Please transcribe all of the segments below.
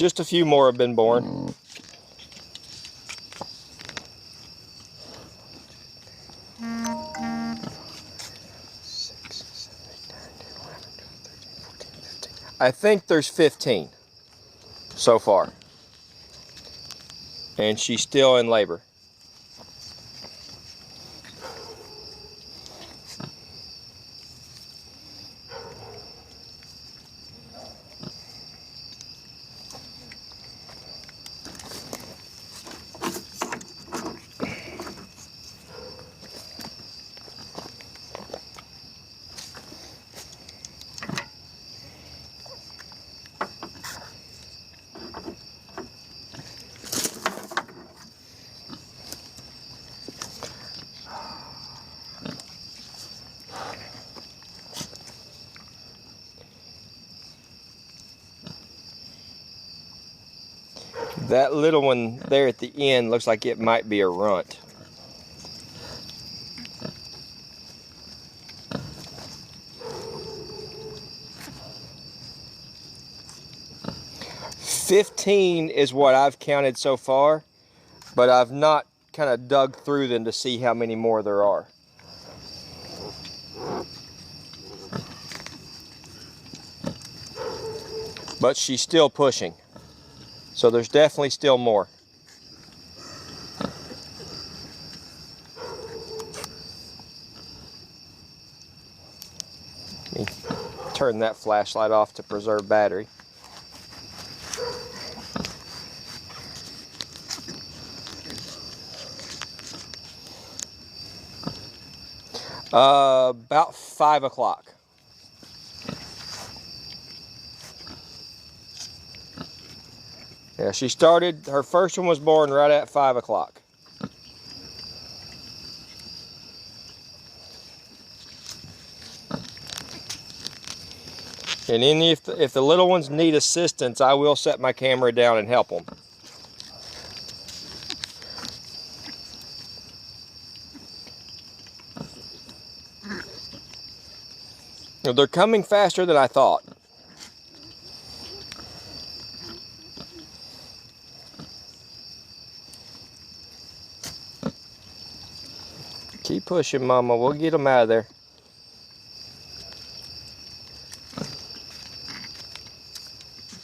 Just a few more have been born. I think there's 15 so far. And she's still in labor. That little one there at the end looks like it might be a runt. $15 is what I've counted so far, but I've not kind of dug through them to see how many more there are. But she's still pushing. So there's definitely still more. Let me turn that flashlight off to preserve battery. About 5 o'clock. Yeah, she started, her first one was born right at 5 o'clock. And then if the little ones need assistance, I will set my camera down and help them. They're coming faster than I thought. Keep pushing, Mama. We'll get them out of there.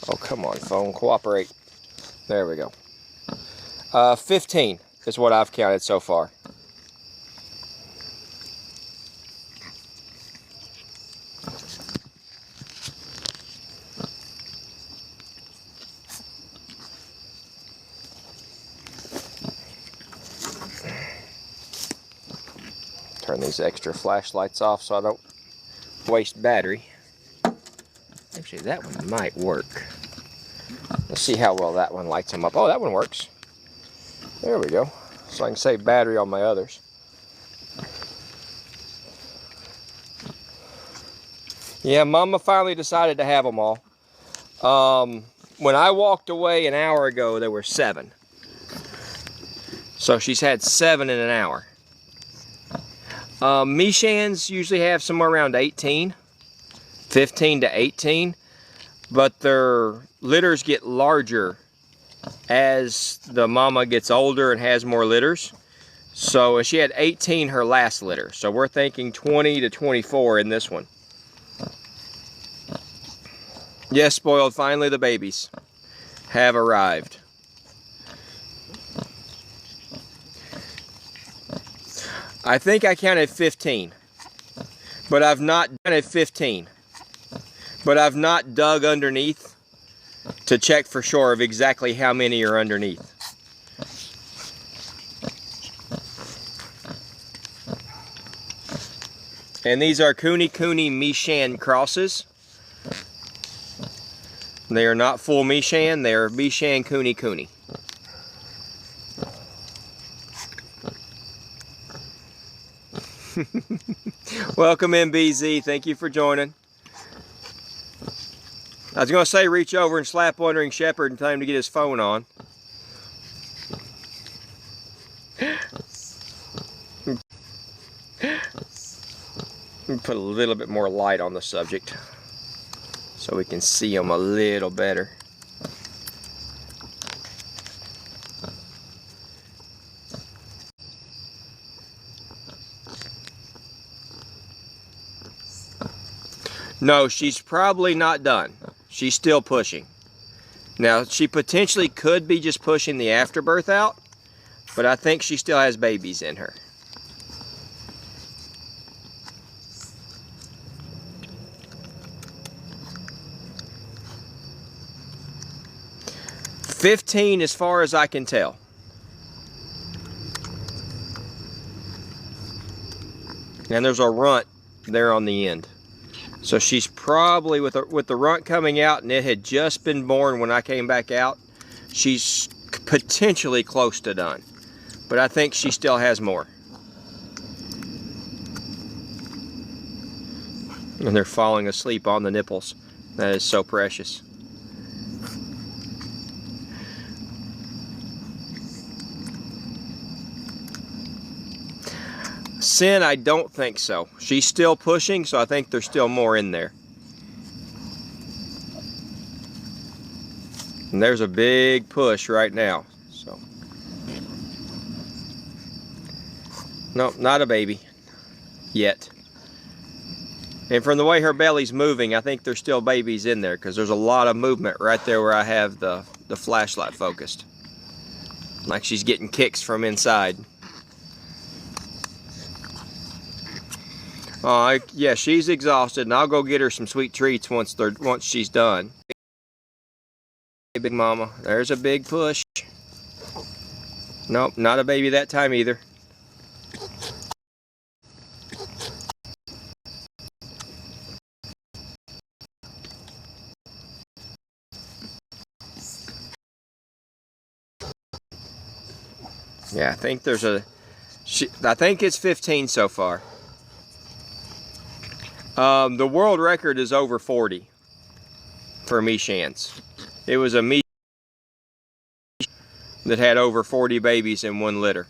Oh, come on, phone. Cooperate. There we go. 15 is what I've counted so far. Turn these extra flashlights off so I don't waste battery. Actually, that one might work. Let's see how well that one lights them up. Oh, that one works. There we go. So I can save battery on my others. Yeah, Mama finally decided to have them all. When I walked away an hour ago, there were 7. So she's had 7 in an hour. Meshans usually have somewhere around 18, 15 to 18, but their litters get larger as the mama gets older and has more litters. So she had 18 her last litter, so we're thinking 20 to 24 in this one. Yes, Spoiled, finally the babies have arrived. I think I counted 15, but I've not counted 15, but I've not dug underneath to check for sure of exactly how many are underneath. And these are Kuni Meshan crosses. They are not full Meshan, they are Meshan Kuni. Welcome in, BZ. Thank you for joining. I was going to say reach over and slap Wandering Shepherd in time to get his phone on. Put a little bit more light on the subject so we can see him a little better. No, she's probably not done. She's still pushing. Now, she potentially could be just pushing the afterbirth out, but I think she still has babies in her. $15 as far as I can tell. And there's a runt there on the end. So she's probably, with the runt coming out, and it had just been born when I came back out, she's potentially close to done. But I think she still has more. And they're falling asleep on the nipples. That is so precious. Sin, I don't think so. She's still pushing, so I think there's still more in there. And there's a big push right now. So, no, not a baby yet. And from the way her belly's moving, I think there's still babies in there, because there's a lot of movement right there where I have the flashlight focused. Like she's getting kicks from inside. Yeah, she's exhausted, and I'll go get her some sweet treats once she's done. Hey, big mama, there's a big push. Nope, not a baby that time either. Yeah, I think there's I think it's 15 so far. The world record is over 40 for Meshans. It was a Meshan that had over 40 babies in one litter.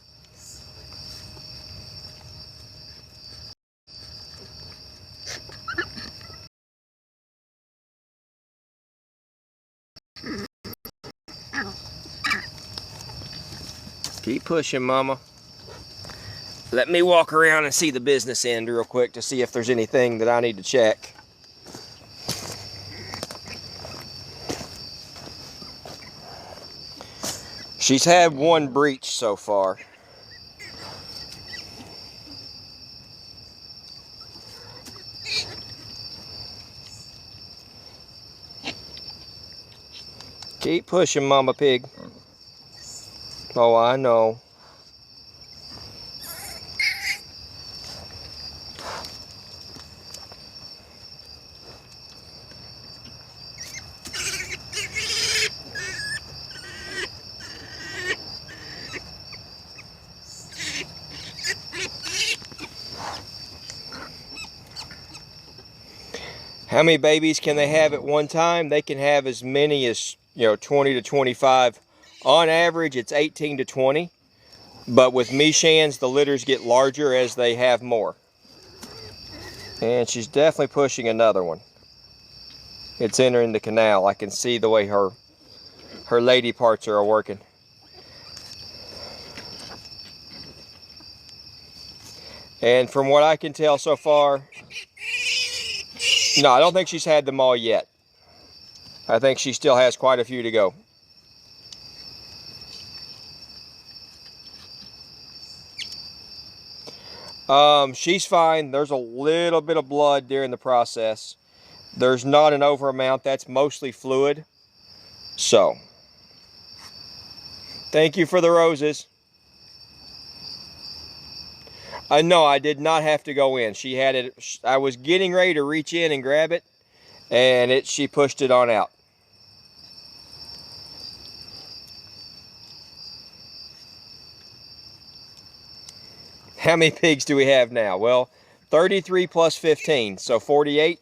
Keep pushing, mama. Let me walk around and see the business end real quick to see if there's anything that I need to check. She's had one breech so far. Keep pushing, Mama Pig. Oh, I know. How many babies can they have at one time? They can have as many as, 20 to 25. On average, it's 18 to 20. But with Meshans, the litters get larger as they have more. And she's definitely pushing another one. It's entering the canal. I can see the way her lady parts are working. And from what I can tell so far, no, I don't think she's had them all yet. I think she still has quite a few to go. She's fine. There's a little bit of blood during the process. There's not an over amount. That's mostly fluid. So, thank you for the roses. No, I did not have to go in. She had it. I was getting ready to reach in and grab it, and she pushed it on out. How many pigs do we have now? Well, 33 plus 15, so 48.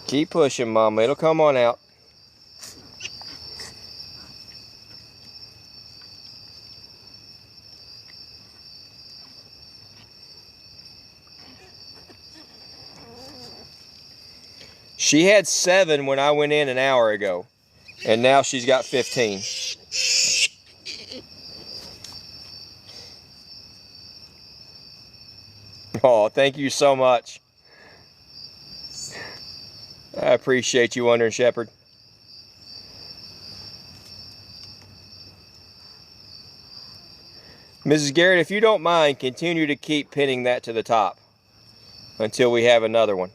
Keep pushing, Mama. It'll come on out. She had 7 when I went in an hour ago, and now she's got 15. Oh, thank you so much. I appreciate you wondering, Shepherd. Mrs. Garrett, if you don't mind, continue to keep pinning that to the top until we have another one.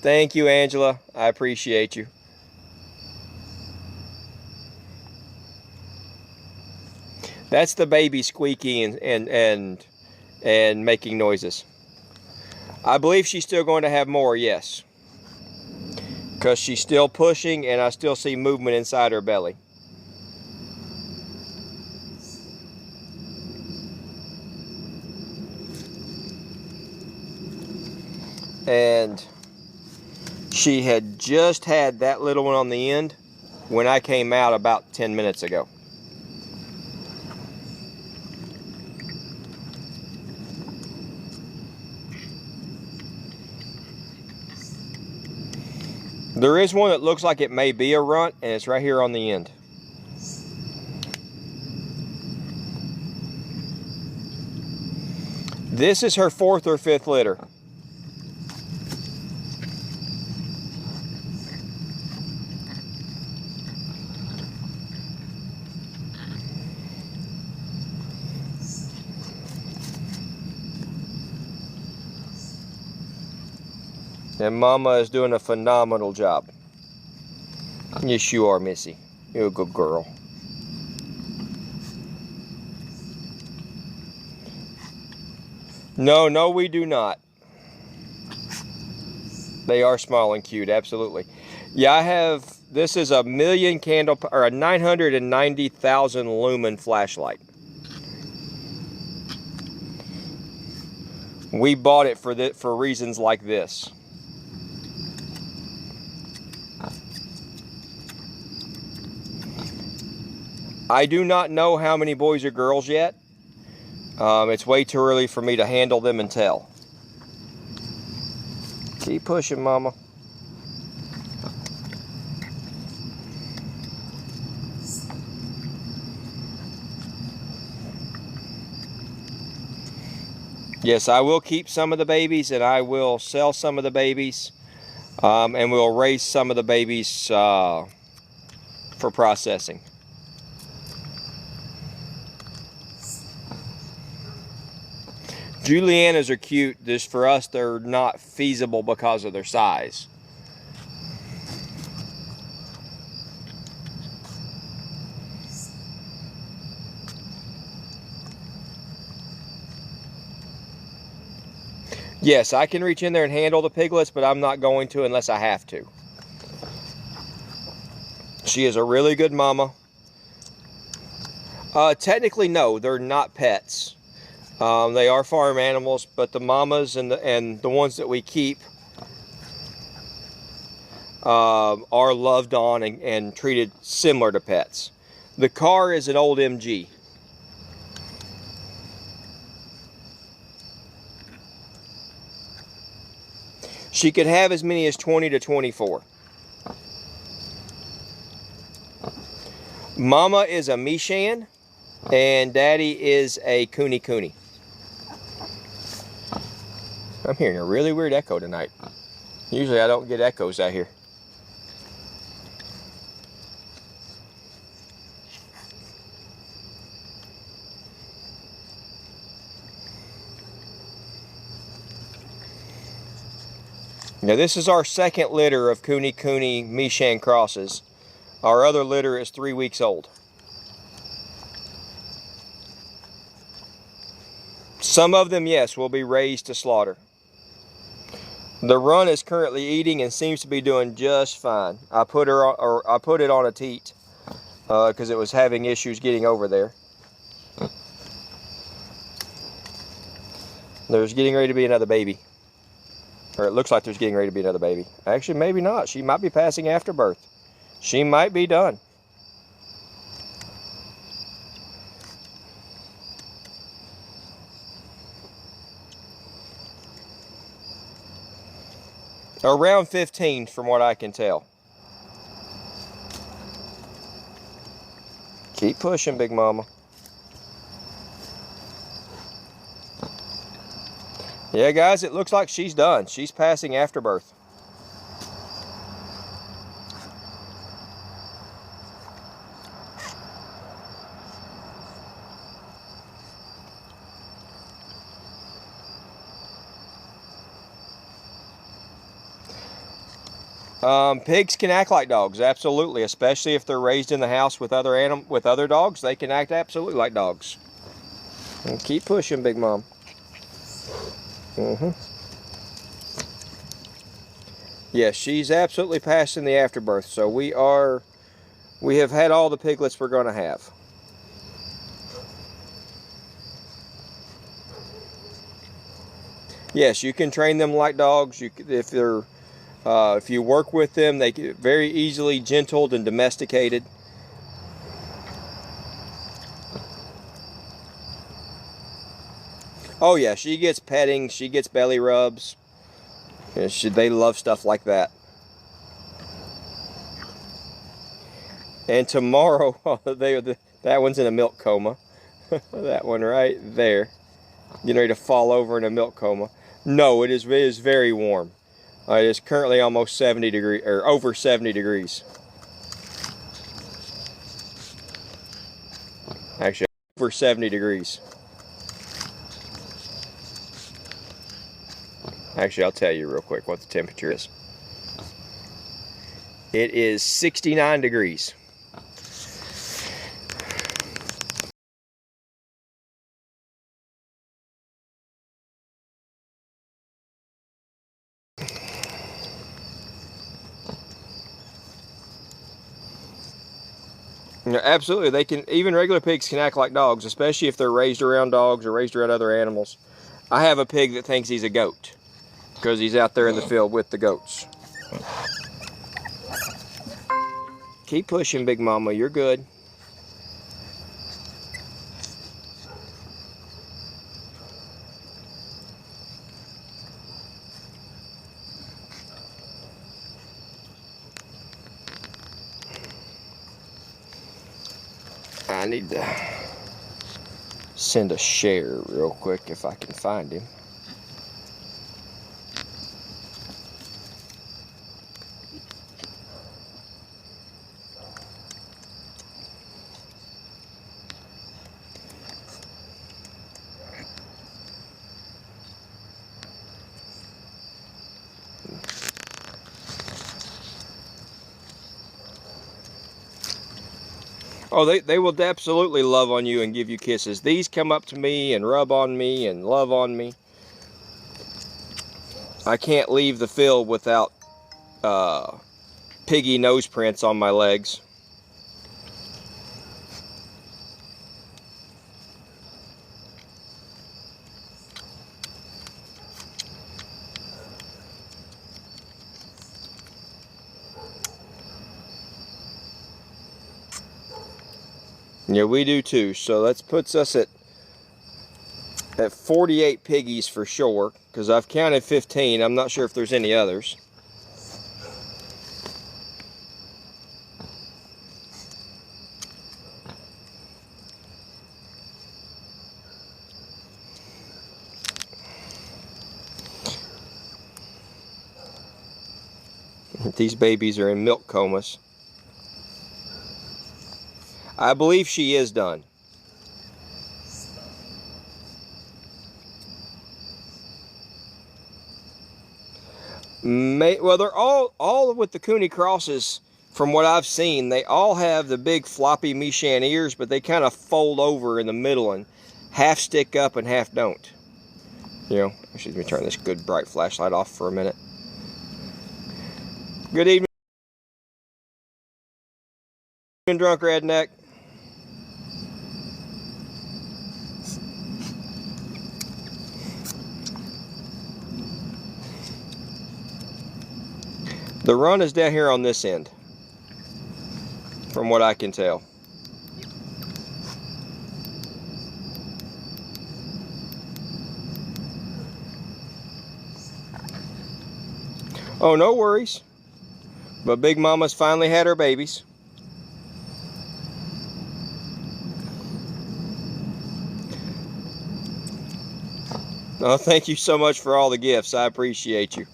Thank you, Angela. I appreciate you. That's the baby squeaking and making noises. I believe she's still going to have more, yes. Because she's still pushing and I still see movement inside her belly. And she had just had that little one on the end when I came out about 10 minutes ago. There is one that looks like it may be a runt, and it's right here on the end. This is her 4th or 5th litter. And Mama is doing a phenomenal job. Yes, you are, Missy. You're a good girl. No, we do not. They are small and cute, absolutely. Yeah, I have, this is a 1,000,000 candle, or a 990,000 lumen flashlight. We bought it for reasons like this. I do not know how many boys or girls yet. It's way too early for me to handle them and tell. Keep pushing, Mama. Yes, I will keep some of the babies and I will sell some of the babies. And we'll raise some of the babies for processing. Julianas are cute. Just for us, they're not feasible because of their size. Yes, I can reach in there and handle the piglets, but I'm not going to unless I have to. She is a really good mama. Technically, no, they're not pets. They are farm animals, but the mamas and the ones that we keep are loved on and treated similar to pets. The car is an old MG. She could have as many as 20 to 24. Mama is a Mishan, and Daddy is a Kuni. I'm hearing a really weird echo tonight. Usually I don't get echoes out here. Now this is our second litter of Kuni Mishan crosses. Our other litter is 3 weeks old. Some of them, yes, will be raised to slaughter. The run is currently eating and seems to be doing just fine. I put it on a teat because it was having issues getting over there. There's getting ready to be another baby. Or it looks like there's getting ready to be another baby. Actually, maybe not. She might be passing after birth. She might be done. Around 15 from what I can tell. Keep pushing, Big Mama. Yeah, guys, it looks like she's done. She's passing afterbirth. Pigs can act like dogs, absolutely, especially if they're raised in the house with other dogs. They can act absolutely like dogs. And keep pushing, Big Mom. Yes, she's absolutely passing the afterbirth. So we have had all the piglets we're going to have. Yes, you can train them like dogs. If you work with them, they get very easily gentled and domesticated. Oh yeah, she gets petting, she gets belly rubs. Yeah, they love stuff like that. And tomorrow, that one's in a milk coma. That one right there, getting ready to fall over in a milk coma. No, it is very warm. It is currently almost 70 degrees, or over 70 degrees. Actually, over 70 degrees. Actually, I'll tell you real quick what the temperature is. It is 69 degrees. Yeah, absolutely, they can. Even regular pigs can act like dogs, especially if they're raised around dogs or raised around other animals. I have a pig that thinks he's a goat because he's out there in the field with the goats. Keep pushing, Big Mama. You're good. I need to send a share real quick if I can find him. Oh, they will absolutely love on you and give you kisses. These come up to me and rub on me and love on me. I can't leave the field without piggy nose prints on my legs. Yeah, we do too. So that puts us at 48 piggies for sure, because I've counted 15. I'm not sure if there's any others. These babies are in milk comas. I believe she is done. Well, they're all with the Cooney crosses. From what I've seen, they all have the big floppy Michan ears, but they kind of fold over in the middle and half stick up and half don't. You know, excuse me, turn this good bright flashlight off for a minute. Good evening, drunk redneck. The run is down here on this end, from what I can tell. Oh, no worries. But Big Mama's finally had her babies. Oh, thank you so much for all the gifts. I appreciate you.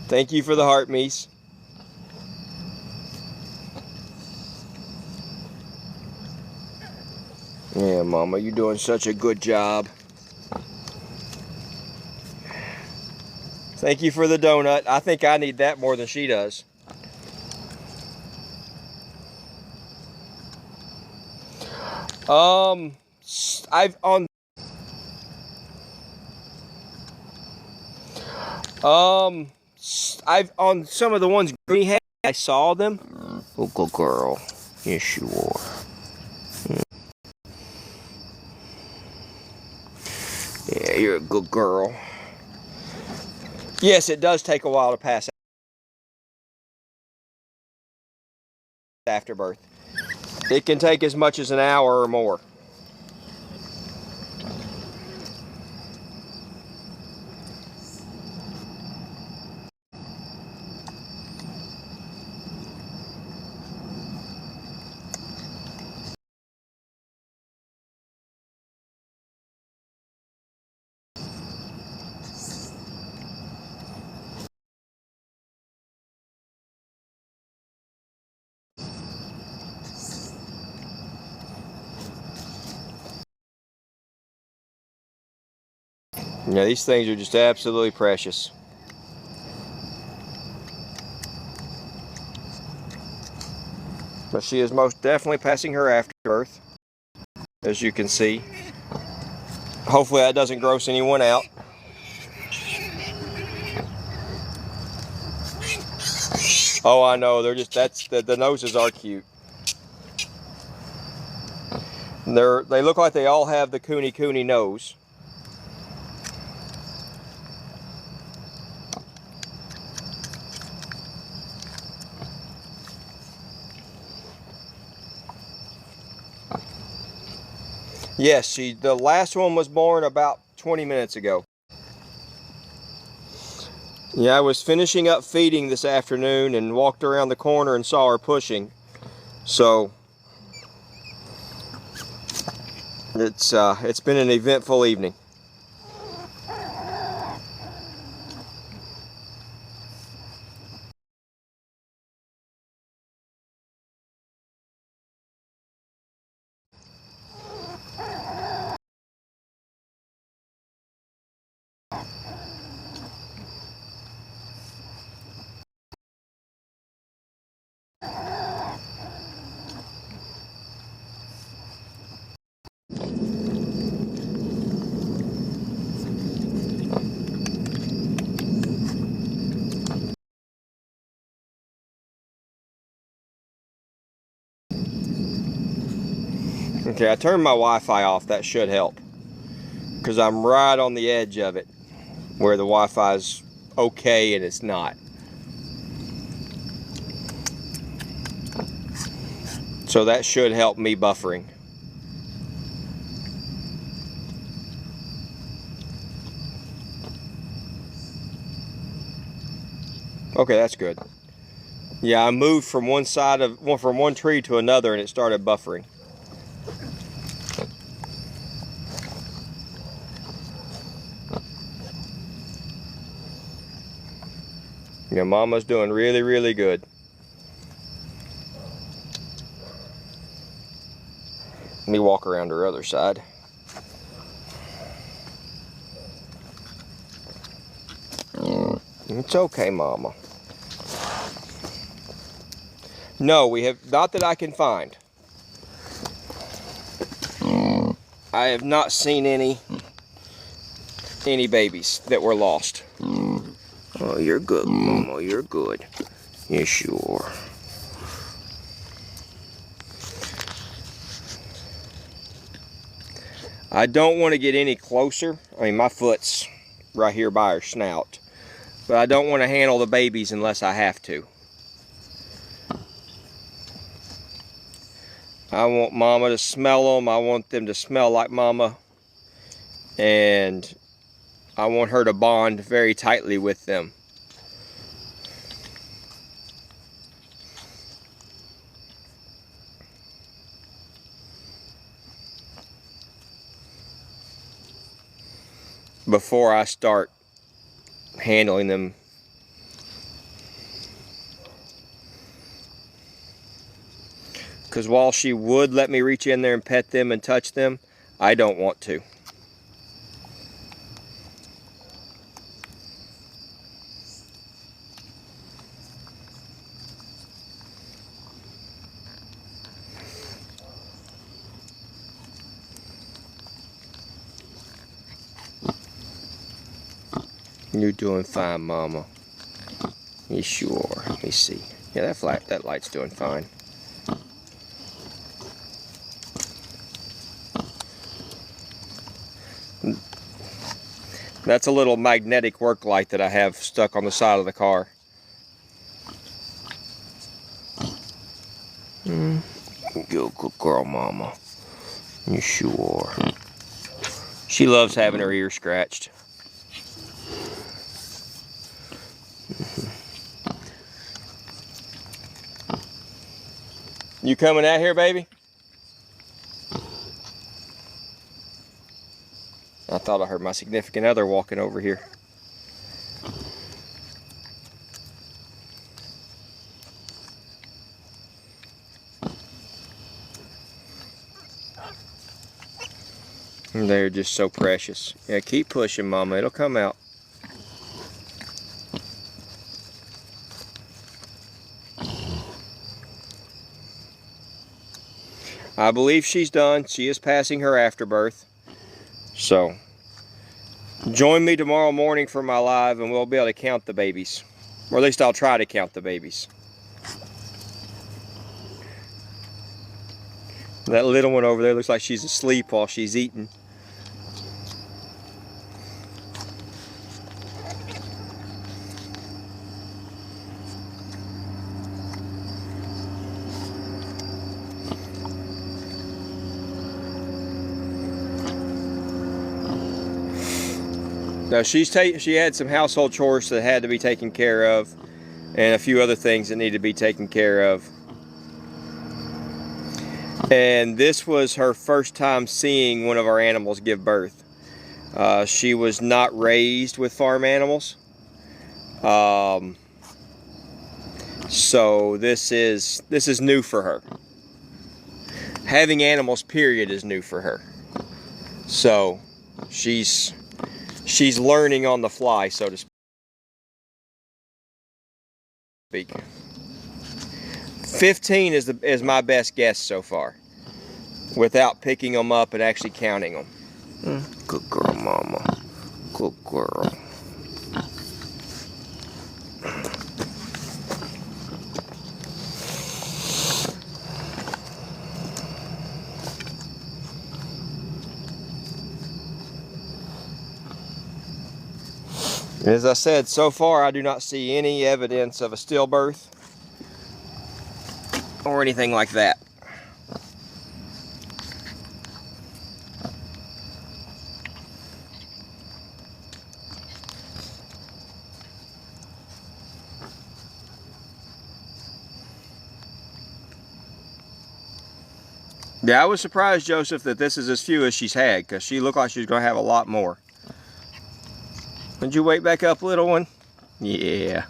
Thank you for the heart, Mies. Yeah, Mama, you're doing such a good job. Thank you for the donut. I think I need that more than she does. I've on some of the ones Green had, I saw them. Oh, good girl. Yes, you are. Yeah, you're a good girl. Yes, it does take a while to pass after birth. It can take as much as an hour or more. Yeah, these things are just absolutely precious. But she is most definitely passing her afterbirth, as you can see. Hopefully that doesn't gross anyone out. Oh, I know, they're just, the noses are cute. They look like they all have the coony nose. Yes, the last one was born about 20 minutes ago. Yeah, I was finishing up feeding this afternoon and walked around the corner and saw her pushing. So it's been an eventful evening. Okay, I turned my Wi-Fi off. That should help, because I'm right on the edge of it where the Wi-Fi is okay and it's not. So that should help me buffering. Okay, that's good. Yeah, I moved from one tree to another and it started buffering. Yeah, Mama's doing really, really good. Let me walk around her other side. It's okay, Mama. No, we have not that I can find. I have not seen any babies that were lost. Oh, you're good, Mama. You're good. Yes, you are. I don't want to get any closer. I mean, my foot's right here by her snout. But I don't want to handle the babies unless I have to. I want Mama to smell them. I want them to smell like Mama. And I want her to bond very tightly with them. before I start handling them. Because while she would let me reach in there and pet them and touch them, I don't want to. You're doing fine, Mama. You sure? Let me see. Yeah, that light's doing fine. That's a little magnetic work light that I have stuck on the side of the car. Good girl, Mama. You sure? She loves having her ear scratched. You coming out here, baby? I thought I heard my significant other walking over here. They're just so precious. Yeah, keep pushing, Mama. It'll come out. I believe she's done. She is passing her afterbirth. So, join me tomorrow morning for my live and we'll be able to count the babies. Or at least I'll try to count the babies. That little one over there looks like she's asleep while she's eating. Now she had some household chores that had to be taken care of, and a few other things that need to be taken care of. And this was her first time seeing one of our animals give birth. She was not raised with farm animals, so this is new for her. Having animals, period, is new for her. So she's learning on the fly, so to speak. 15 is my best guess so far, without picking them up and actually counting them. Good girl, Mama. Good girl. As I said, so far I do not see any evidence of a stillbirth or anything like that. Yeah, I was surprised, Joseph, that this is as few as she's had, because she looked like she was going to have a lot more. Did you wake back up, little one? Yeah.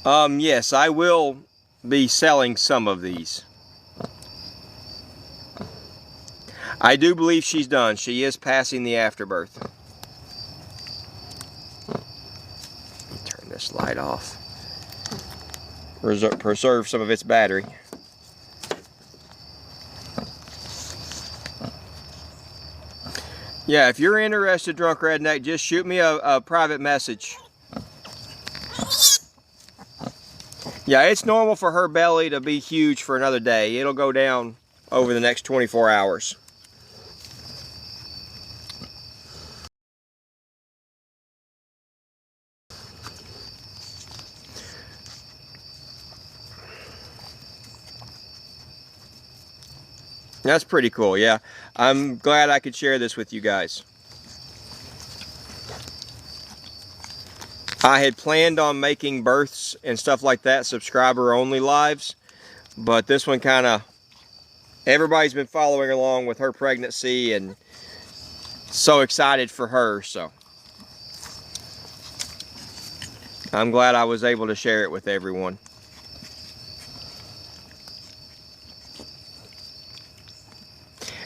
Yes, I will be selling some of these. I do believe she's done. She is passing the afterbirth. Turn this light off. Preserve some of its battery. Yeah, if you're interested, Drunk Redneck, just shoot me a private message. Yeah, it's normal for her belly to be huge for another day. It'll go down over the next 24 hours. That's pretty cool, yeah. I'm glad I could share this with you guys. I had planned on making births and stuff like that subscriber only lives, but this one kind of, everybody's been following along with her pregnancy and so excited for her. So I'm glad I was able to share it with everyone.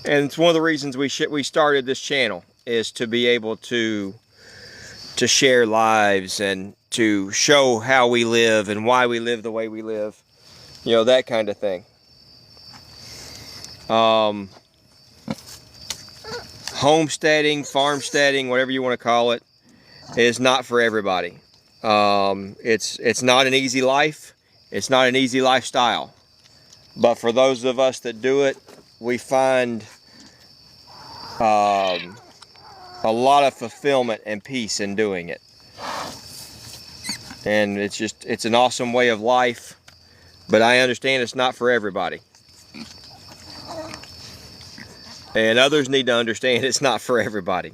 And it's one of the reasons we started this channel, is to be able to share lives and to show how we live and why we live the way we live. You know, that kind of thing. Homesteading, farmsteading, whatever you want to call it, is not for everybody. It's not an easy life. It's not an easy lifestyle. But for those of us that do it, we find a lot of fulfillment and peace in doing it. And it's an awesome way of life, but I understand it's not for everybody. And others need to understand it's not for everybody.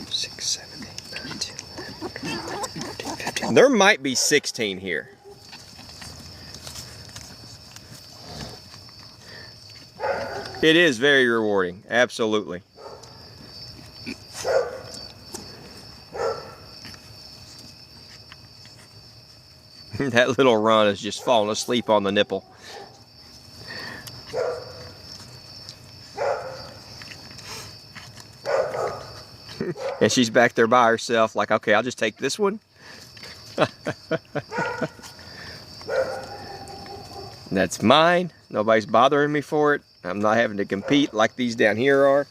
6, 7, 8, 9, 10, 11, 12, 13, 14, 15. There might be 16 here. It is very rewarding, absolutely. That little run is just falling asleep on the nipple. And she's back there by herself like, okay, I'll just take this one. That's mine. Nobody's bothering me for it. I'm not having to compete like these down here are.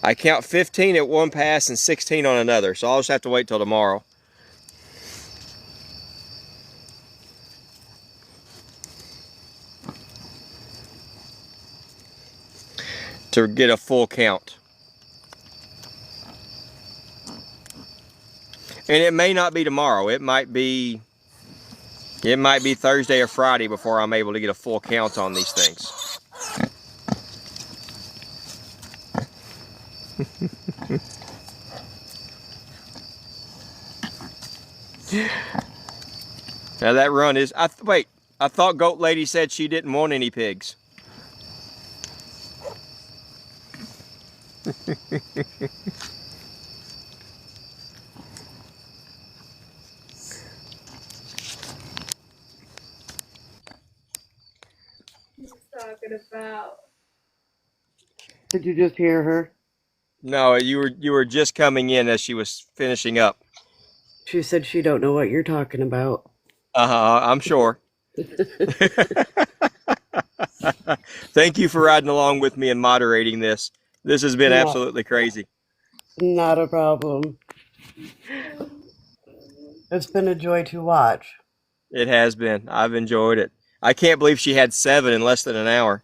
I count 15 at one pass and 16 on another, so I'll just have to wait till tomorrow. To get a full count. And it may not be tomorrow. It might be Thursday or Friday before I'm able to get a full count on these things. Now that run is, wait, I thought Goat Lady said she didn't want any pigs. He's talking about. Did you just hear her? No, you were just coming in as she was finishing up. She said she don't know what you're talking about. I'm sure. Thank you for riding along with me and moderating this. This has been Not, absolutely crazy. not a problem. It's been a joy to watch. It has been. I've enjoyed it. I can't believe she had 7 in less than an hour.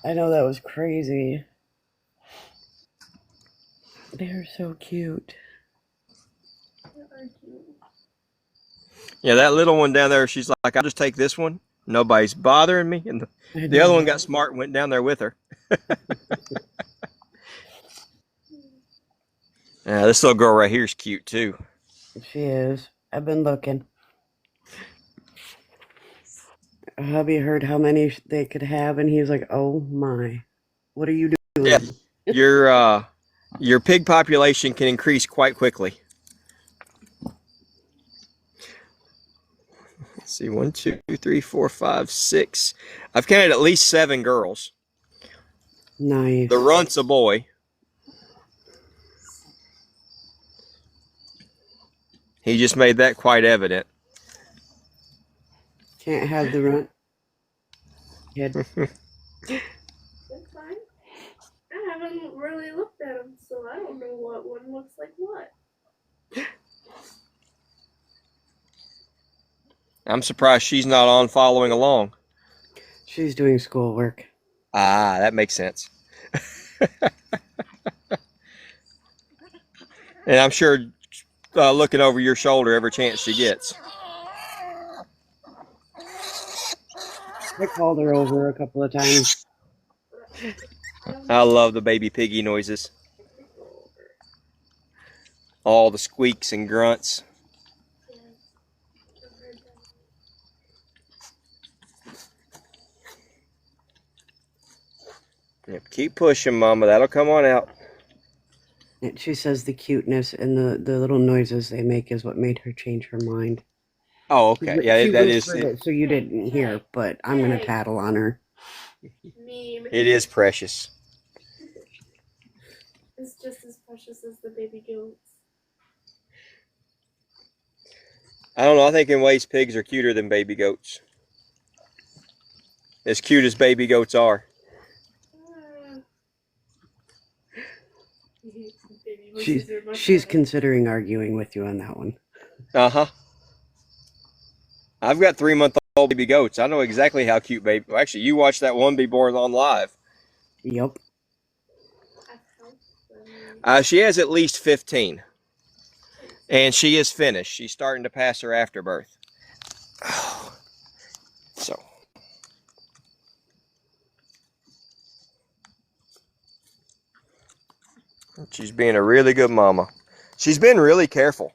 I know that was crazy. They're so cute. Yeah, that little one down there, she's like, I'll just take this one. Nobody's bothering me. And the other one got smart and went down there with her. This little girl right here is cute too. She is. I've been looking. Hubby heard how many they could have, and he's like, "Oh my, what are you doing?" Yeah, your pig population can increase quite quickly. Let's see, 1, 2, 3, 4, 5, 6. I've counted at least 7 girls. Nice. The runt's a boy. He just made that quite evident. Can't have the runt. Kid. That's fine. I haven't really looked at them, so I don't know what one looks like what. I'm surprised she's not on following along. She's doing schoolwork. Ah, that makes sense. And I'm sure looking over your shoulder every chance she gets. I called her over a couple of times. I love the baby piggy noises. All the squeaks and grunts. Yep, keep pushing, Mama. That'll come on out. And she says the cuteness and the little noises they make is what made her change her mind. Oh, okay. Yeah, She that is. whispered it so you didn't hear, but I'm going to tattle on her. It is precious. It's just as precious as the baby goats. I don't know. I think in ways pigs are cuter than baby goats. As cute as baby goats are. She's considering arguing with you on that one. Uh-huh. I've got 3-month-old baby goats. I know exactly how cute baby. Well, actually, you watched that one be born on live. Yep. She has at least 15. And she is finished. She's starting to pass her afterbirth. So. She's being a really good mama. She's been really careful.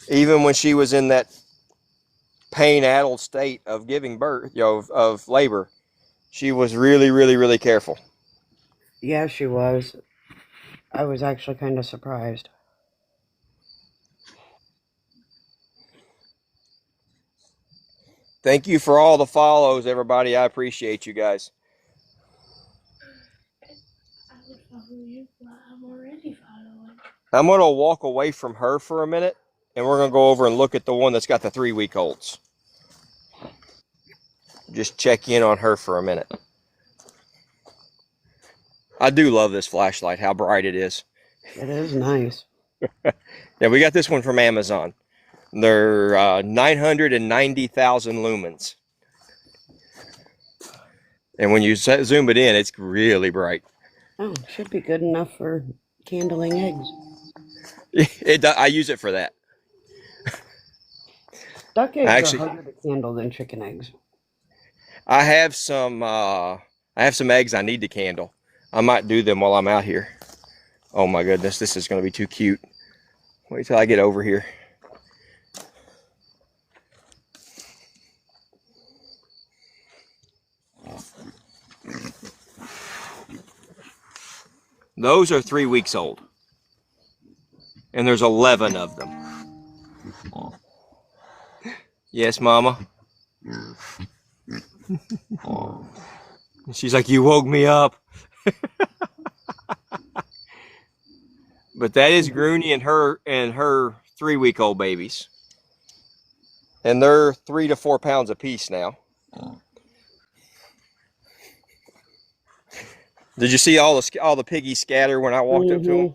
Even when she was in that pain-addled state of giving birth, of labor, she was really, really, really careful. Yeah, she was. I was actually kind of surprised. Thank you for all the follows, everybody. I appreciate you guys. I would follow you, but I'm already following. I'm going to walk away from her for a minute, and we're going to go over and look at the one that's got the 3-week-olds. Just check in on her for a minute. I do love this flashlight, how bright it is. It is nice. Yeah, we got this one from Amazon. They're 990,000 lumens. And when you zoom it in, it's really bright. Oh, should be good enough for candling eggs. I use it for that. Duck eggs are harder to candle than chicken eggs. I have some eggs I need to candle. I might do them while I'm out here. Oh my goodness, this is going to be too cute. Wait till I get over here. Those are 3 weeks old. And there's 11 of them. Yes, Mama? She's like, you woke me up. But that is Groony and her 3-week-old babies. And they're 3 to 4 pounds apiece now. Did you see all the piggies scatter when I walked up to them?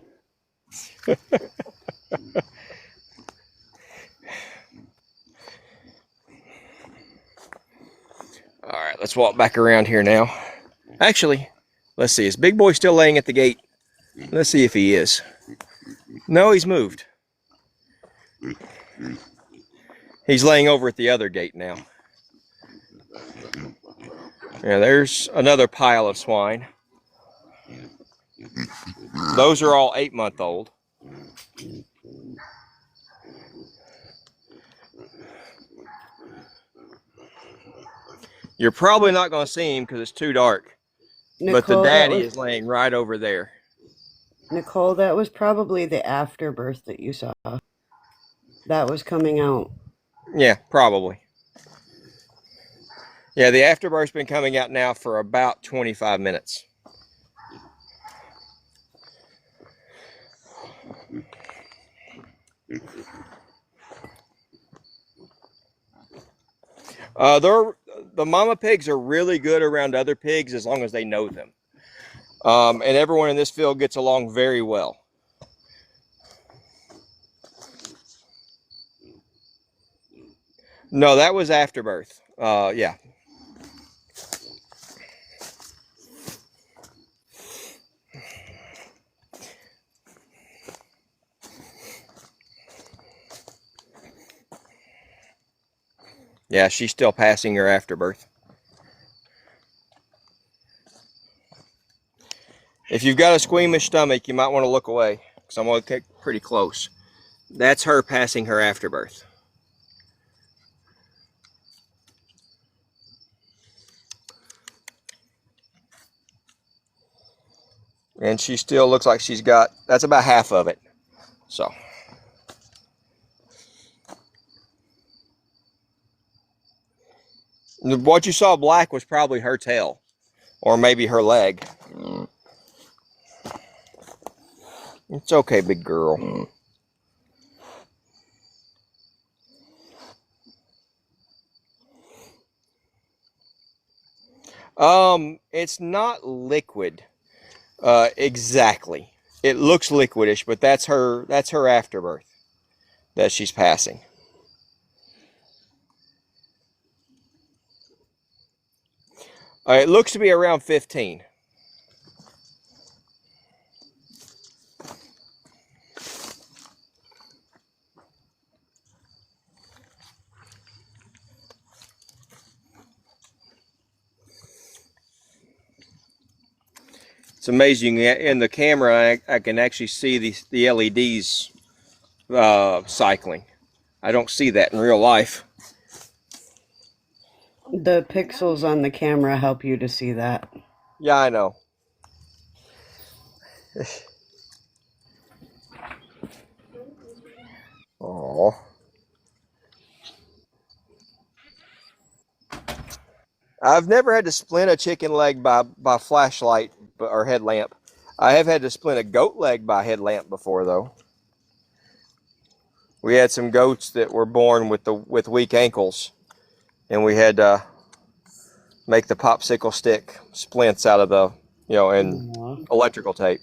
All right, let's walk back around here now. Actually, let's see. Is Big Boy still laying at the gate? Let's see if he is. No, he's moved. He's laying over at the other gate now. Yeah, there's another pile of swine. Those are all 8-month-old. You're probably not going to see him because it's too dark. Nicole, but the daddy is laying right over there. Nicole, that was probably the afterbirth that you saw. That was coming out. Yeah, probably. Yeah, the afterbirth's been coming out now for about 25 minutes. The mama pigs are really good around other pigs as long as they know them. And everyone in this field gets along very well. No, that was afterbirth. Yeah. Yeah, she's still passing her afterbirth. If you've got a squeamish stomach, you might want to look away, because I'm going to get pretty close. That's her passing her afterbirth. And she still looks like she's got, that's about half of it. So. What you saw black was probably her tail, or maybe her leg. It's okay, big girl. It's not liquid, exactly. It looks liquidish, but that's her afterbirth that she's passing. It looks to be around 15. It's amazing. In the camera, I can actually see the LEDs cycling. I don't see that in real life. The pixels on the camera help you to see that. Yeah, I know. Oh. I've never had to splint a chicken leg by flashlight or headlamp. I have had to splint a goat leg by headlamp before, though. We had some goats that were born with weak ankles, and we had to make the popsicle stick splints out of the, and electrical tape.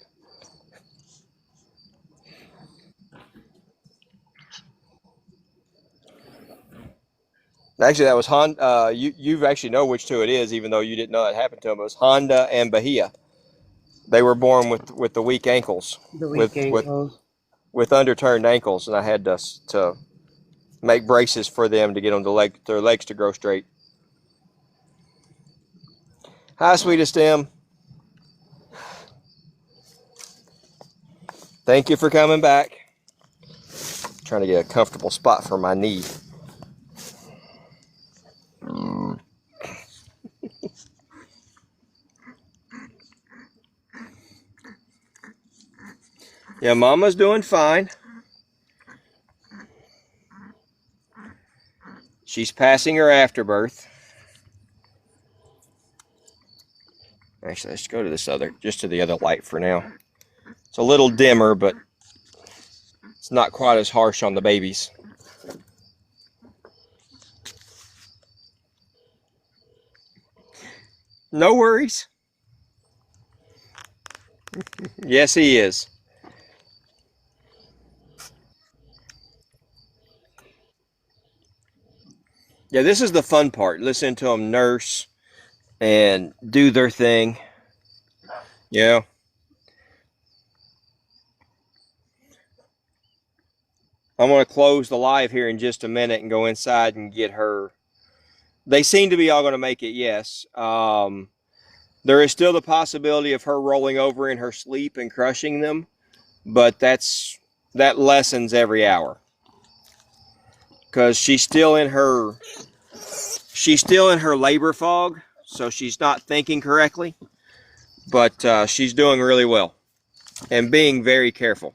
Actually, that was Honda. You actually know which two it is, even though you didn't know that happened to them. It was Honda and Bahia. They were born with the weak ankles. The weak ankles. With underturned ankles, and I had to make braces for them to get them their legs to grow straight. Hi, sweetest Em. Thank you for coming back. Trying to get a comfortable spot for my knee. Yeah, Mama's doing fine. She's passing her afterbirth. Actually, let's go to the other light for now. It's a little dimmer, but it's not quite as harsh on the babies. No worries. Yes, he is. Yeah, this is the fun part. Listen to them nurse and do their thing. Yeah. I'm going to close the live here in just a minute and go inside and get her. They seem to be all going to make it, yes. There is still the possibility of her rolling over in her sleep and crushing them, but that lessens every hour. Because she's still in her labor fog, so she's not thinking correctly. But she's doing really well and being very careful.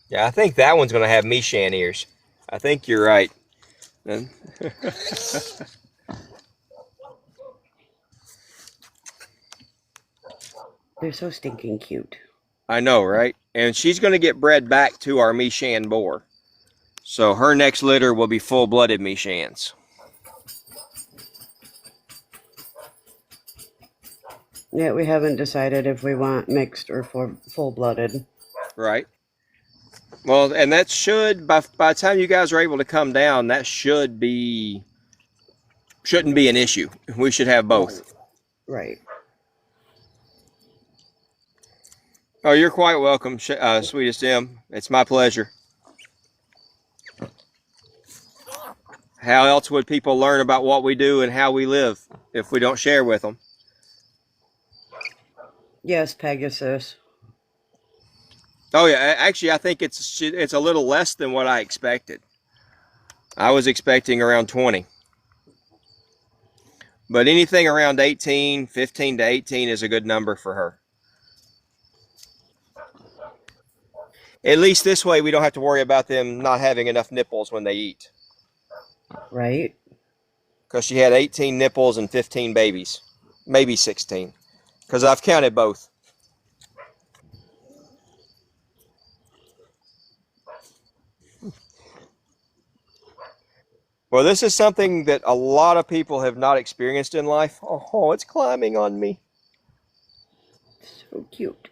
Yeah, I think that one's going to have Mishan ears. I think you're right. They're so stinking cute. I know, right? And she's going to get bred back to our Mishan boar. So her next litter will be full-blooded Mishans. Yeah, we haven't decided if we want mixed or full-blooded. Right. Well, and that should, by the time you guys are able to come down, that shouldn't be an issue. We should have both. Right. Oh, you're quite welcome, sweetest M. It's my pleasure. How else would people learn about what we do and how we live if we don't share with them? Yes, Pegasus. Oh yeah, actually, I think it's a little less than what I expected. I was expecting around 20, but anything around 18, 15 to 18 is a good number for her. At least this way, we don't have to worry about them not having enough nipples when they eat. Right? Because she had 18 nipples and 15 babies, maybe 16. Because I've counted both. Well, this is something that a lot of people have not experienced in life. Oh, it's climbing on me. So cute.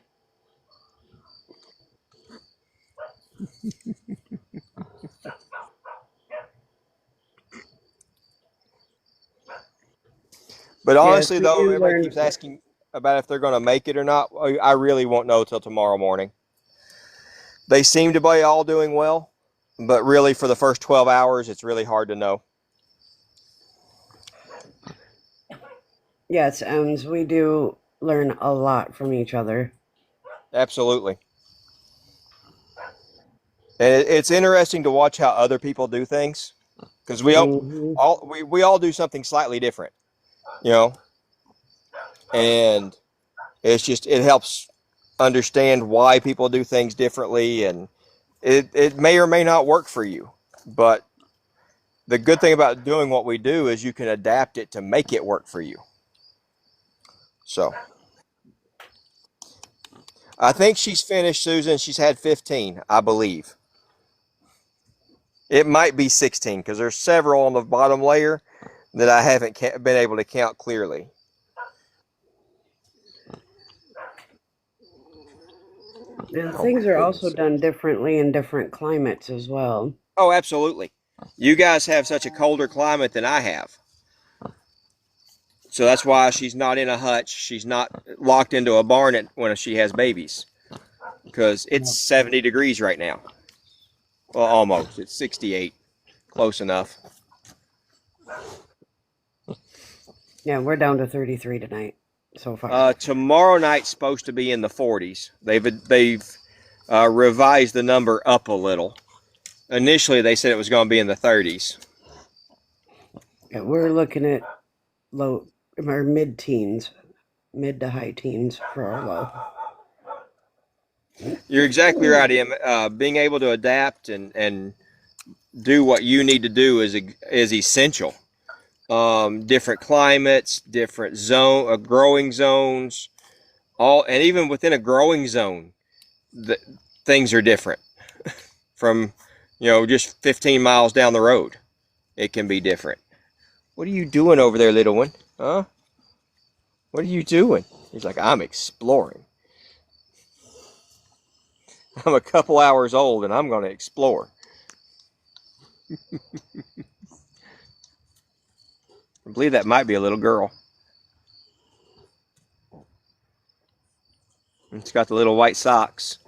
But Yes, honestly, we though, do everybody learn. keeps asking about if they're going to make it or not. I really won't know till tomorrow morning. They seem to be all doing well, but really for the first 12 hours, it's really hard to know. Yes, and we do learn a lot from each other. Absolutely. And it's interesting to watch how other people do things because Hmm. we all do something slightly different, you know, and it helps understand why people do things differently, and it may or may not work for you, but the good thing about doing what we do is you can adapt it to make it work for you. So I think she's finished, Susan. She's had 15, I believe. It might be 16 because there's several on the bottom layer that I haven't been able to count clearly. And Oh my things are also goodness. done differently in different climates as well. Oh, absolutely. You guys have such a colder climate than I have. So that's why she's not in a hutch. She's not locked into a barn when she has babies because it's Yep. 70 degrees right now. Well, almost. It's 68. Close enough. Yeah, we're down to 33 tonight so far. Tomorrow night's supposed to be in the 40s. They've revised the number up a little. Initially, they said it was going to be in the 30s. Yeah, we're looking at low or mid teens, mid to high teens for our low. You're exactly right, Em. Being able to adapt and do what you need to do is essential. Different climates, different growing zones, all, and even within a growing zone, the, things are different from, just 15 miles down the road. It can be different. What are you doing over there, little one? Huh? What are you doing? He's like, I'm exploring. I'm a couple hours old and I'm going to explore. I believe that might be a little girl. It's got the little white socks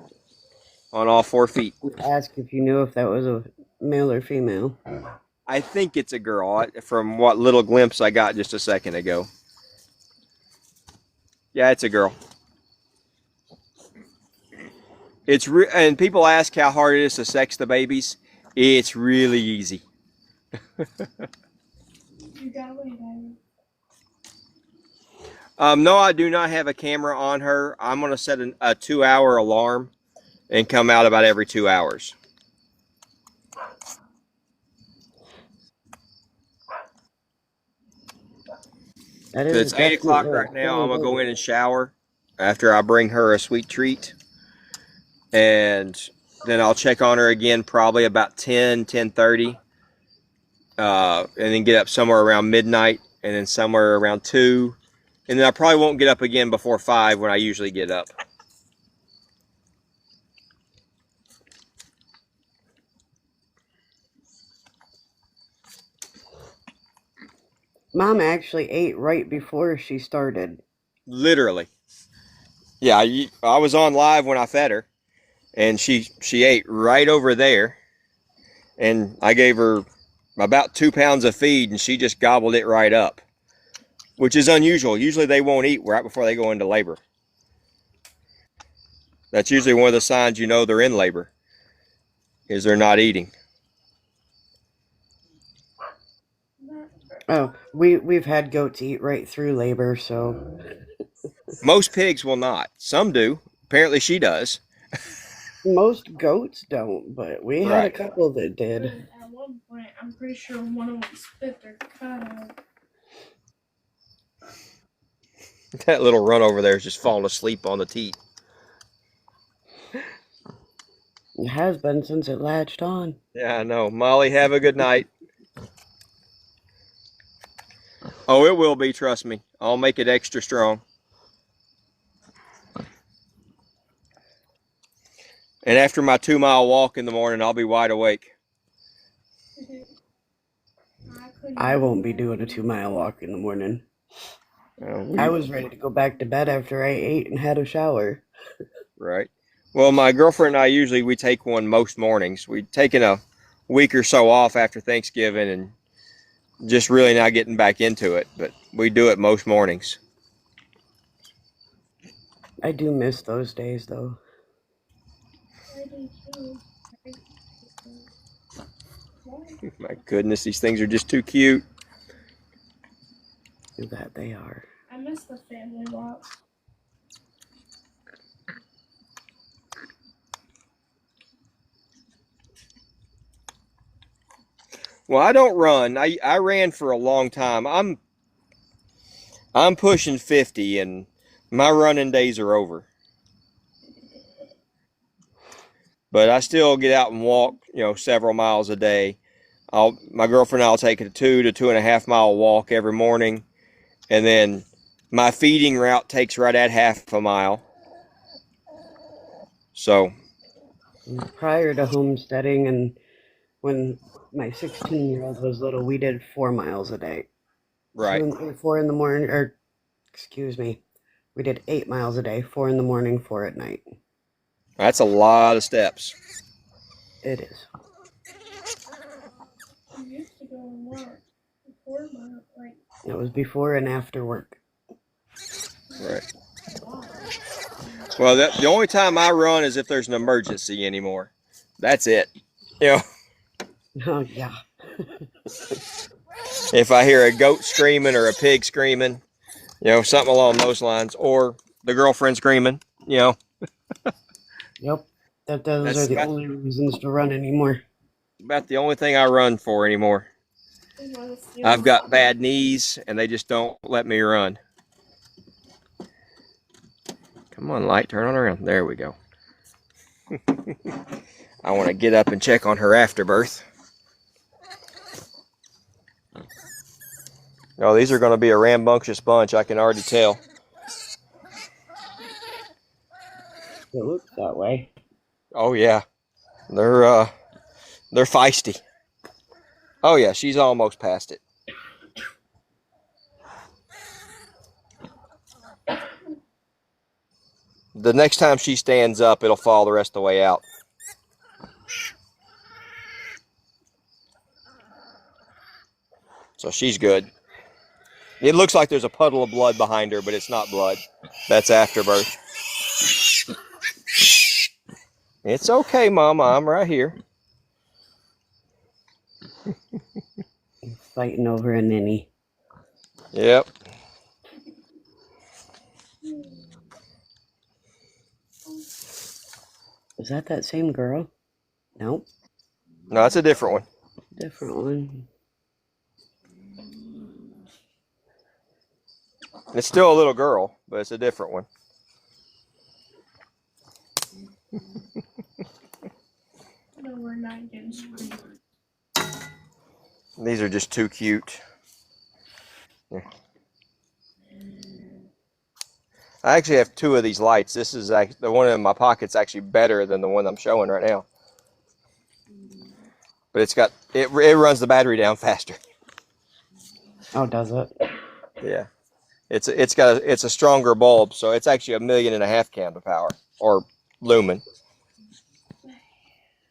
on all 4 feet. Ask if you knew if that was a male or female. I think it's a girl from what little glimpse I got just a second ago. Yeah, it's a girl. And people ask how hard it is to sex the babies. It's really easy. No, I do not have a camera on her. I'm going to set a 2 hour alarm and come out about every 2 hours. That So is it's 8 o'clock definitely a right now. I'm full going to go day. in and shower after I bring her a sweet treat. And then I'll check on her again probably about 10:30, and then get up somewhere around midnight, and then somewhere around 2. And then I probably won't get up again before 5 when I usually get up. Mom actually ate right before she started. Literally. Yeah, I was on live when I fed her, and she ate right over there, and I gave her about 2 pounds of feed, and she just gobbled it right up, which is unusual. Usually they won't eat right before they go into labor. That's usually one of the signs you know they're in labor, is they're not eating. Oh, we've had goats eat right through labor, so Most pigs will not. Some do. Apparently she does. most goats don't, but we had a Right. couple that did. At one point, I'm pretty sure one of them spit their cut out. That little run over there is just falling asleep on the teat. It has been since it latched on. Yeah, I know. Molly, have a good night. Oh, it will be, trust me. I'll make it extra strong. And after my 2 mile walk in the morning, I'll be wide awake. I won't be doing a 2 mile walk in the morning. We, I was ready to go back to bed after I ate and had a shower. right. Well, my girlfriend and I usually we take one most mornings. We've taken a week or so off after Thanksgiving and just really not getting back into it, but we do it most mornings. I do miss those days though. I do too. My goodness, these things are just too cute. That they are. I miss the family walk. Well, I don't run. I ran for a long time. I'm pushing 50 and my running days are over. But I still get out and walk, several miles a day. My girlfriend and I'll take a 2 to 2.5 mile walk every morning, and then my feeding route takes right at half a mile. So Prior to homesteading and when my 16-year-old was little, we did 4 miles a day. right, 4 in the morning, or excuse me, we did 8 miles a day, 4 in the morning, 4 at night. that's a lot of steps. It is. We used to go and walk before like. It was before and after work. Right. Well, the only time I run is if there's an emergency anymore. That's it. Oh yeah. If I hear a goat screaming or a pig screaming, something along those lines, or the girlfriend screaming, Yep. Those are that's the only reasons to run anymore. about the only thing I run for anymore. I've got bad knees and they just don't let me run. Come on, light, turn on around. There we go. I want to get up and check on her afterbirth. Oh, these are going to be a rambunctious bunch, I can already tell. It looks that way. Oh yeah. They're feisty. Oh yeah, she's almost past it. The next time she stands up, it'll fall the rest of the way out. So she's good. It looks like there's a puddle of blood behind her, but it's not blood. That's afterbirth. It's okay, Mama. I'm right here. Fighting over a ninny. Yep. Is that same girl? Nope. No, that's a different one. Different one. It's still a little girl, but it's a different one. No, we're not getting screwed. These are just too cute. Yeah. I actually have two of these lights. This is the one in my pocket's actually better than the one I'm showing right now. But it runs the battery down faster. Oh, does it? Yeah. It's a stronger bulb, so it's actually 1.5 million candle power or lumen.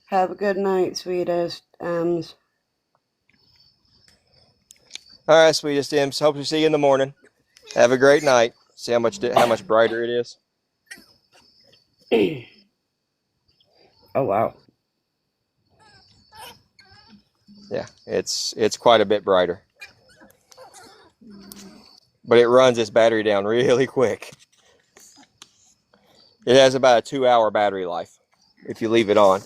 Have a good night, sweetest Ems. All right, sweetest Ems. Hope to see you in the morning. Have a great night. See how much brighter it is. Oh wow. Yeah, it's quite a bit brighter. But it runs its battery down really quick. It has about a 2-hour battery life if you leave it on.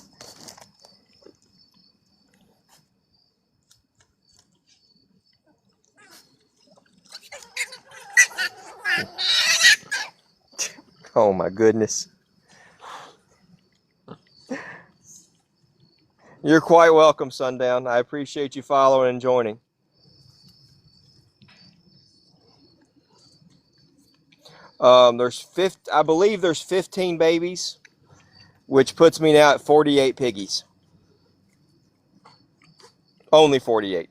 Oh my goodness. You're quite welcome, Sundown. I appreciate you following and joining. I believe there's 15 babies, which puts me now at 48 piggies. Only 48.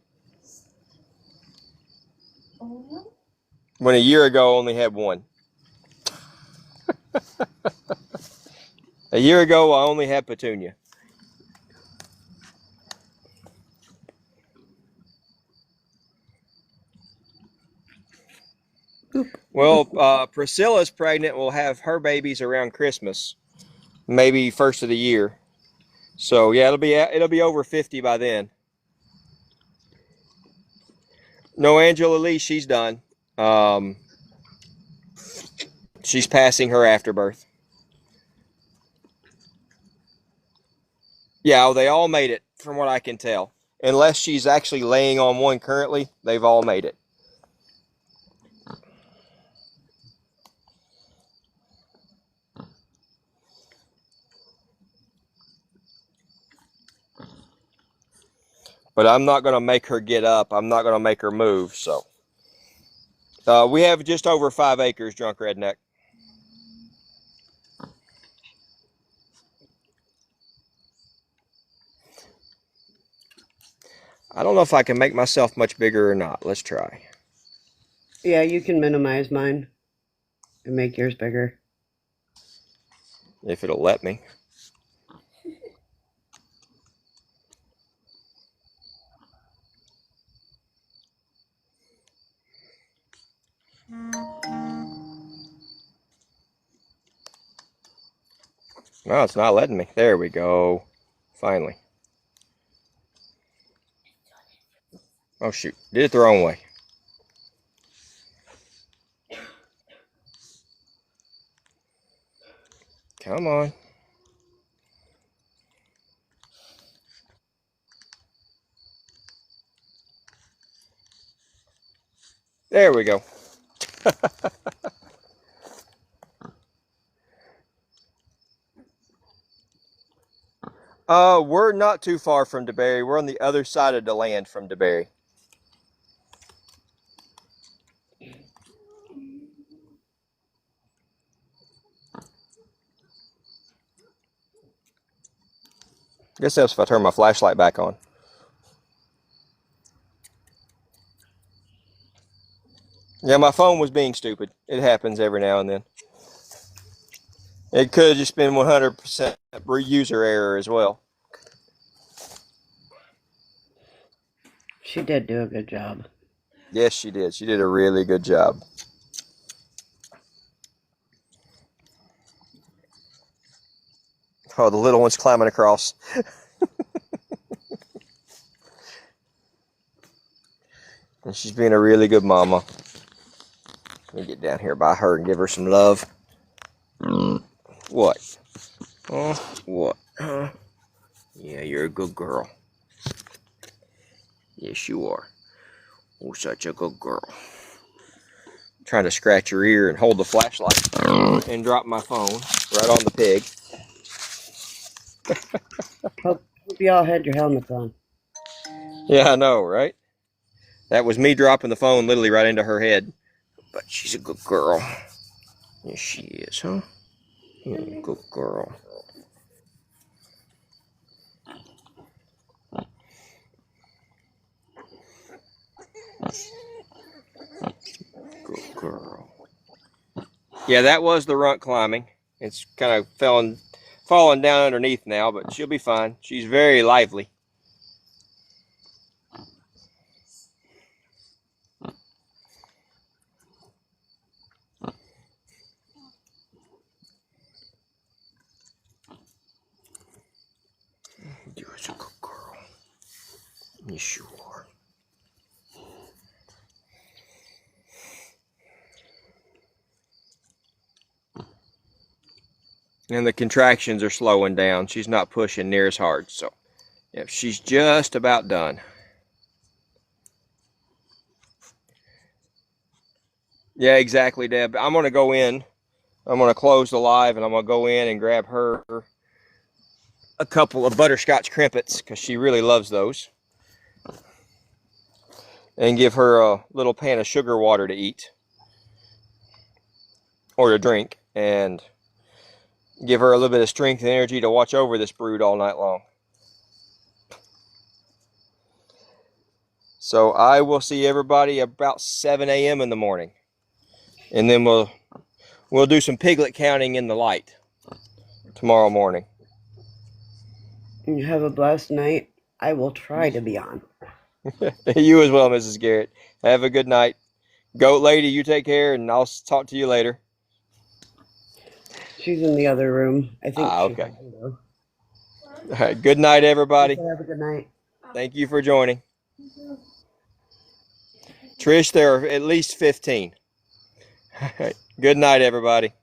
When a year ago I only had one. A year ago I only had Petunia. Well, Priscilla's pregnant. We'll have her babies around Christmas, maybe first of the year. So yeah, it'll be over 50 by then. No, Angela Lee, she's done. She's passing her afterbirth. Yeah, they all made it, from what I can tell. Unless she's actually laying on one currently, they've all made it. But I'm not going to make her get up. I'm not going to make her move. So we have just over 5 acres, Drunk Redneck. I don't know if I can make myself much bigger or not. Let's try. Yeah, you can minimize mine and make yours bigger. If it'll let me. No, it's not letting me. There we go. Finally. Oh, shoot. Did it the wrong way. Come on. There we go. We're not too far from DeBerry. We're on the other side of the land from DeBerry. Guess that's if I turn my flashlight back on. Yeah, my phone was being stupid. It happens every now and then. It could have just been 100% user error as well. She did do a good job. Yes, she did. She did a really good job. Oh, the little one's climbing across. And she's being a really good mama. Let me get down here by her and give her some love. What? Oh, what? Yeah, you're a good girl. Yes, you are. Oh, such a good girl. I'm trying to scratch your ear and hold the flashlight and drop my phone right on the pig. Hope y'all had your helmets on. Yeah, I know, right? That was me dropping the phone literally right into her head. But she's a good girl. Yes, she is, huh? Good girl. Good girl. Yeah, that was the runt climbing. It's kind of falling down underneath now, but she'll be fine. She's very lively. You're a good girl. Yes, you are. And the contractions are slowing down. She's not pushing near as hard. So, yeah, she's just about done. Yeah, exactly, Deb. I'm going to go in. I'm going to close the live, and I'm going to go in and grab her a couple of butterscotch crimpets because she really loves those. And give her a little pan of sugar water to eat or to drink. And give her a little bit of strength and energy to watch over this brood all night long. So I will see everybody about 7 a.m. in the morning. And then we'll do some piglet counting in the light tomorrow morning. You have a blessed night. I will try to be on. You as well, Mrs. Garrett. Have a good night. Goat lady, you take care, and I'll talk to you later. She's in the other room. I think. Okay. All right. Good night, everybody. Have a good night. Thank you for joining. Trish, there are at least 15. Good night, everybody.